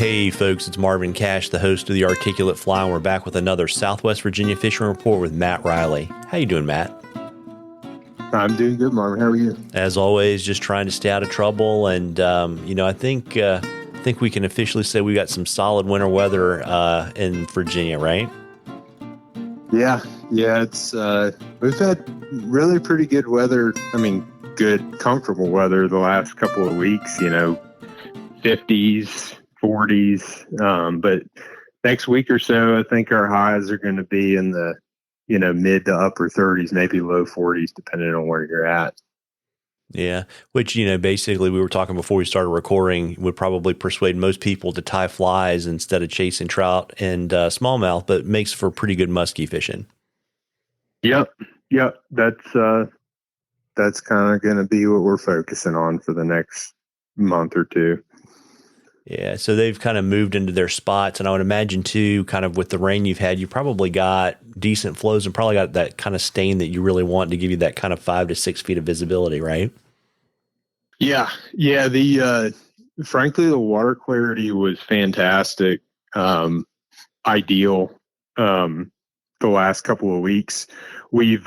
Hey folks, it's Marvin Cash, the host of the Articulate Fly, and we're back with another Southwest Virginia fishing report with Matt Reilly. How you doing, Matt? I'm doing good, Marvin. How are you? As always, just trying to stay out of trouble, and I think we can officially say we got some solid winter weather in Virginia, right? Yeah. It's we've had really pretty good weather. I mean, good, comfortable weather the last couple of weeks. 50s, 40s. But next week or so, I think our highs are going to be in the mid to upper 30s, maybe low 40s, depending on where you're at. Yeah, which, basically we were talking before we started recording would probably persuade most people to tie flies instead of chasing trout and smallmouth, but makes for pretty good muskie fishing. Yep. That's kind of going to be what we're focusing on for the next month or two. Yeah, so they've kind of moved into their spots, and I would imagine too, kind of with the rain you've had, you probably got decent flows and probably got that kind of stain that you really want to give you that kind of 5 to 6 feet of visibility, right? Yeah. The frankly, the water clarity was fantastic. Ideal. The last couple of weeks, we've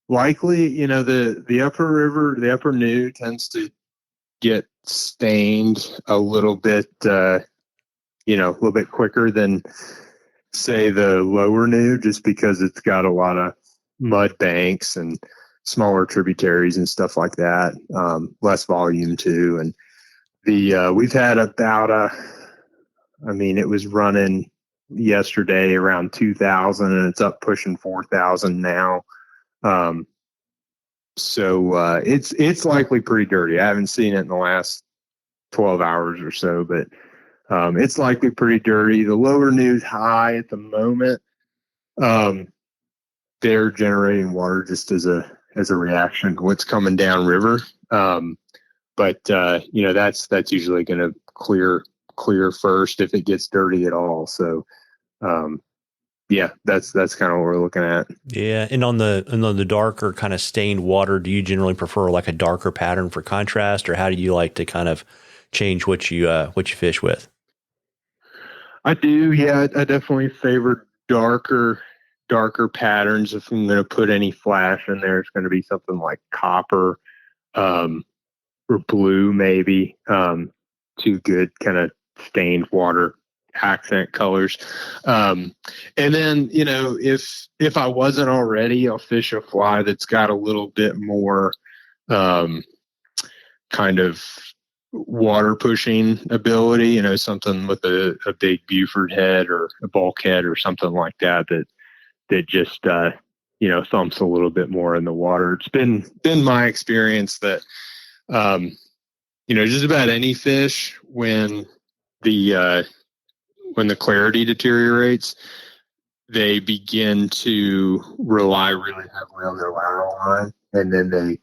likely, the upper river, the upper New tends to get stained a little bit, a little bit quicker than say the lower New, just because it's got a lot of mud banks and smaller tributaries and stuff like that. Less volume too. And we've had about it was running yesterday around 2,000 and it's up pushing 4,000 now. So it's likely pretty dirty. I haven't seen it in the last 12 hours or so, but it's likely pretty dirty. The lower New's high at the moment. They're generating water just as a reaction to what's coming down river. But that's usually going to clear first if it gets dirty at all. So that's kind of what we're looking at. Yeah, and on the darker kind of stained water, do you generally prefer like a darker pattern for contrast, or how do you like to kind of change what you fish with? I do, yeah. I definitely favor darker patterns. If I'm going to put any flash in there, it's going to be something like copper, or blue, maybe. Two good kind of stained water accent colors. And then, if I wasn't already, I'll fish a fly that's got a little bit more kind of water pushing ability, something with a big Buford head or a bulkhead or something like that just thumps a little bit more in the water. It's been my experience that just about any fish, when the clarity deteriorates, they begin to rely really heavily on their lateral line, and then they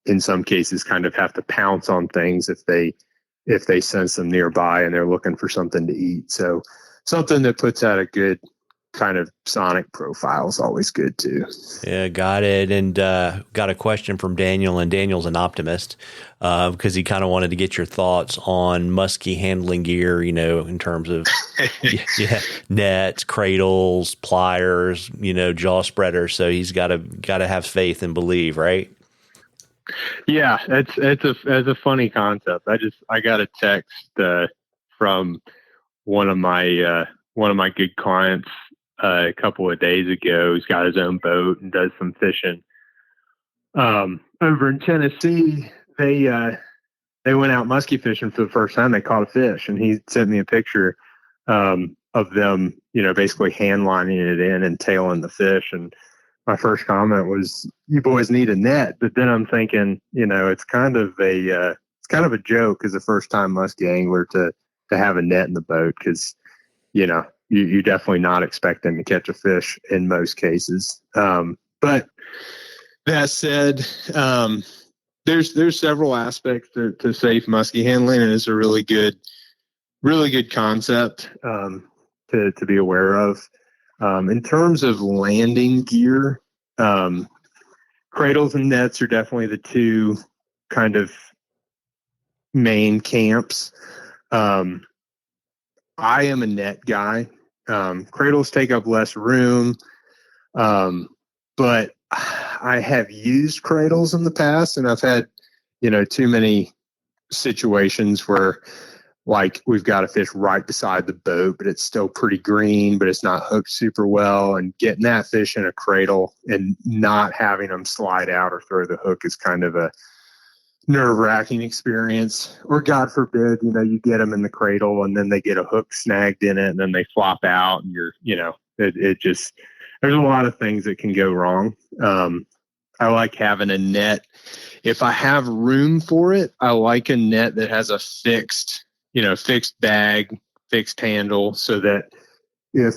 in some cases kind of have to pounce on things if they sense them nearby and they're looking for something to eat. So something that puts out a good kind of sonic profile is always good too. Yeah, got it. And got a question from Daniel, and Daniel's an optimist because he kind of wanted to get your thoughts on muskie handling gear, in terms of nets, cradles, pliers, jaw spreaders. So he's got to have faith and believe, right? Yeah, it's a funny concept. I got a text from one of my good clients a couple of days ago. He's got his own boat and does some fishing over in Tennessee. They went out muskie fishing for the first time. They caught a fish, and he sent me a picture of them, basically hand lining it in and tailing the fish. And my first comment was, "You boys need a net." But then I'm thinking, it's kind of a joke as a first time muskie angler to have a net in the boat, because you're definitely not expecting to catch a fish in most cases. But that said, there's several aspects to safe muskie handling, and it's a really good concept to be aware of. In terms of landing gear, cradles and nets are definitely the two kind of main camps. I am a net guy. Cradles take up less room, but I have used cradles in the past, and I've had, too many situations where, like, we've got a fish right beside the boat, but it's still pretty green, but it's not hooked super well. And getting that fish in a cradle and not having them slide out or throw the hook is kind of a nerve-wracking experience. Or God forbid, you get them in the cradle and then they get a hook snagged in it and then they flop out, and it just, there's a lot of things that can go wrong. I like having a net. If I have room for it, I like a net that has a fixed bag, fixed handle, so that if,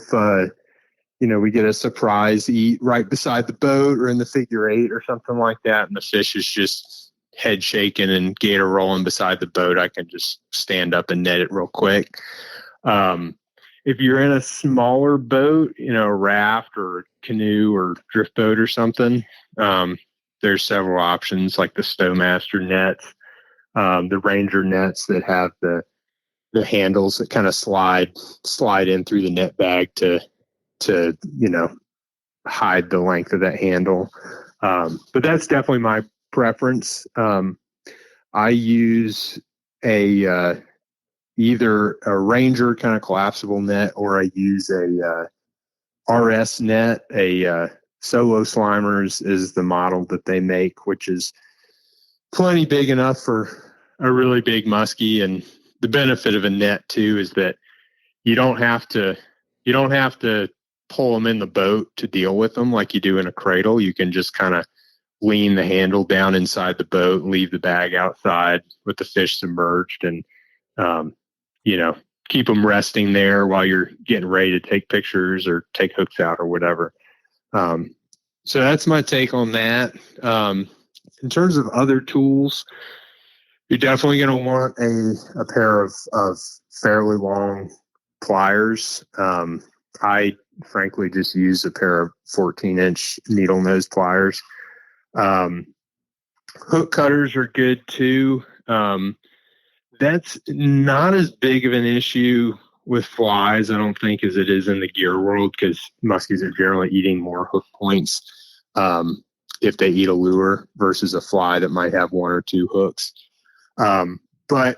we get a surprise eat right beside the boat or in the figure eight or something like that, and the fish is just head shaking and gator rolling beside the boat, I can just stand up and net it real quick. If you're in a smaller boat, a raft or canoe or drift boat or something, there's several options like the Stowmaster nets, the Ranger nets that have the handles that kind of slide in through the net bag to hide the length of that handle. But that's definitely my preference. I use either a Ranger kind of collapsible net, or I use a RS net. A Solo Slimers is the model that they make, which is plenty big enough for a really big muskie. And the benefit of a net too is that you don't have to pull them in the boat to deal with them like you do in a cradle. You can just kind of lean the handle down inside the boat and leave the bag outside with the fish submerged, and keep them resting there while you're getting ready to take pictures or take hooks out or whatever. So that's my take on that. In terms of other tools, you're definitely going to want a pair of fairly long pliers. I frankly just use a pair of 14-inch needle nose pliers. Hook cutters are good too. That's not as big of an issue with flies, I don't think, as it is in the gear world, because muskies are generally eating more hook points if they eat a lure versus a fly that might have one or two hooks. But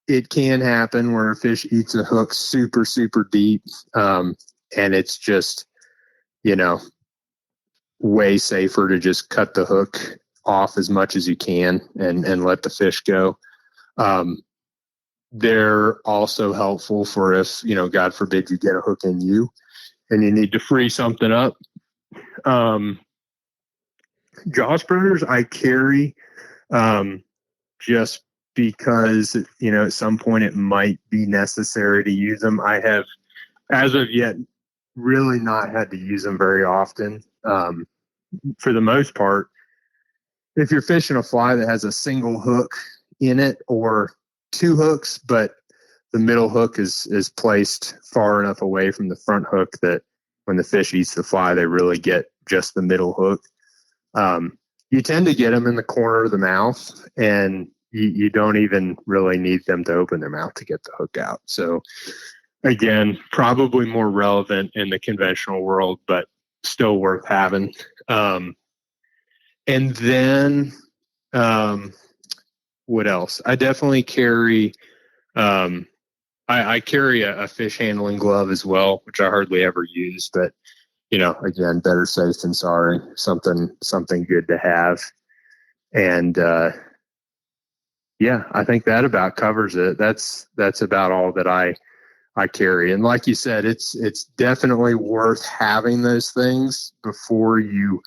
it can happen where a fish eats a hook super, super deep, and it's just, way safer to just cut the hook off as much as you can and let the fish go. They're also helpful for if, God forbid, you get a hook in you and you need to free something up. Jaw spreaders I carry just because, at some point it might be necessary to use them. I have, as of yet, really not had to use them very often. For the most part, if you're fishing a fly that has a single hook in it or two hooks, but the middle hook is placed far enough away from the front hook that when the fish eats the fly, they really get just the middle hook. You tend to get them in the corner of the mouth, and you don't even really need them to open their mouth to get the hook out. So again, probably more relevant in the conventional world, but still worth having. And then what else? I definitely carry, I carry a fish handling glove as well, which I hardly ever use, but again, better safe than sorry. Something good to have. And I think that about covers it. That's about all that I carry. And like you said, it's definitely worth having those things before you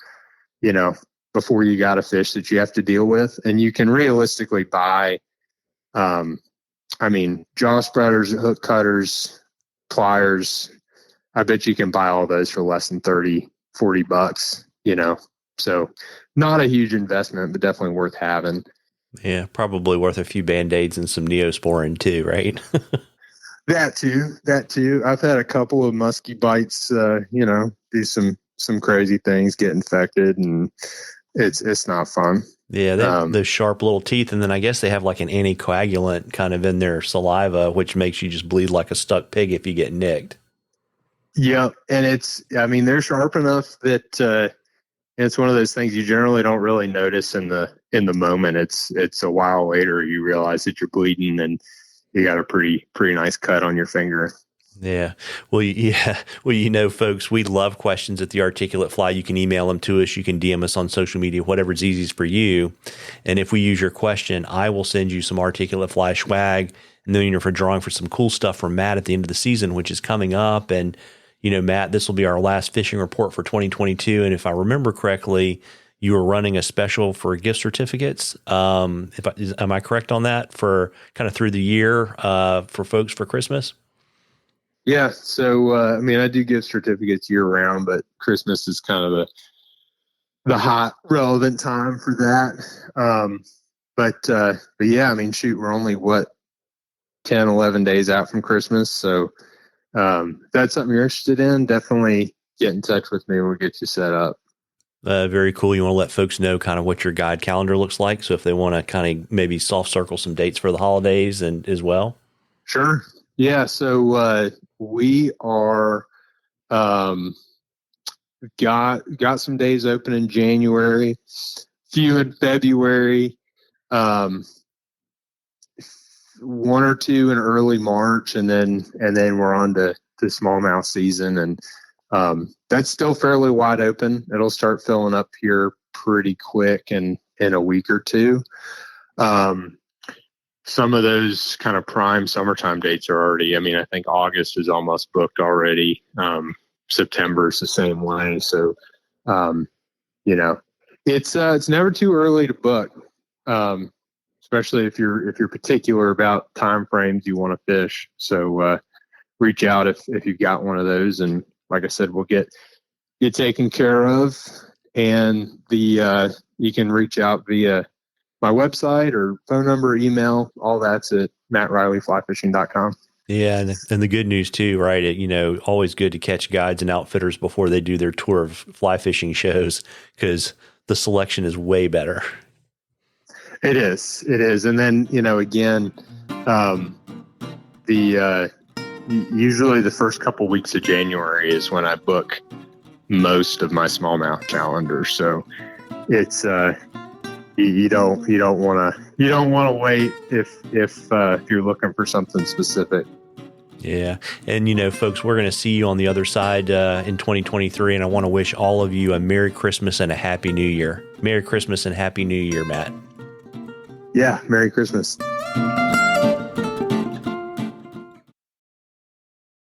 got a fish that you have to deal with. And you can realistically buy, jaw spreaders, hook cutters, pliers. I bet you can buy all those for less than $30, $40, so not a huge investment, but definitely worth having. Yeah, probably worth a few Band-Aids and some Neosporin too, right? That too. I've had a couple of muskie bites, do some crazy things, get infected, and it's not fun. Yeah, they have those sharp little teeth, and then I guess they have like an anticoagulant kind of in their saliva, which makes you just bleed like a stuck pig if you get nicked. Yeah, and they're sharp enough that it's one of those things you generally don't really notice in the moment. It's a while later you realize that you're bleeding and you got a pretty nice cut on your finger. Yeah. Well, yeah. Well, folks, we love questions at the Articulate Fly. You can email them to us. You can DM us on social media, whatever's easiest for you. And if we use your question, I will send you some Articulate Fly swag. And then, for drawing for some cool stuff from Matt at the end of the season, which is coming up. And, Matt, this will be our last fishing report for 2022. And if I remember correctly, you were running a special for gift certificates. Am I correct on that, for kind of through the year for folks for Christmas? Yeah. So, I do gift certificates year round, but Christmas is kind of the hot relevant time for that. But yeah, shoot, we're only 10, 11 days out from Christmas. So, if that's something you're interested in, definitely get in touch with me. We'll get you set up. Very cool. You want to let folks know kind of what your guide calendar looks like. So if they want to kind of maybe soft circle some dates for the holidays and as well. Sure. Yeah. So, we are, got some days open in January, few in February, one or two in early March, and then we're on to smallmouth season. And, that's still fairly wide open. It'll start filling up here pretty quick in a week or two. Some of those kind of prime summertime dates are already, I think August is almost booked already. September is the same way. So, it's never too early to book. Especially if you're particular about time frames you want to fish. So, reach out if you've got one of those. And like I said, we'll get you taken care of. And you can reach out via my website or phone number, email, all that's at mattreillyflyfishing.com. Yeah. And the good news too, right? Always good to catch guides and outfitters before they do their tour of fly fishing shows, because the selection is way better. It is. And then, again, usually the first couple weeks of January is when I book most of my smallmouth calendar. So it's, you don't want to wait if you're looking for something specific. Yeah. And, folks, we're going to see you on the other side in 2023. And I want to wish all of you a Merry Christmas and a Happy New Year. Merry Christmas and Happy New Year, Matt. Yeah. Merry Christmas.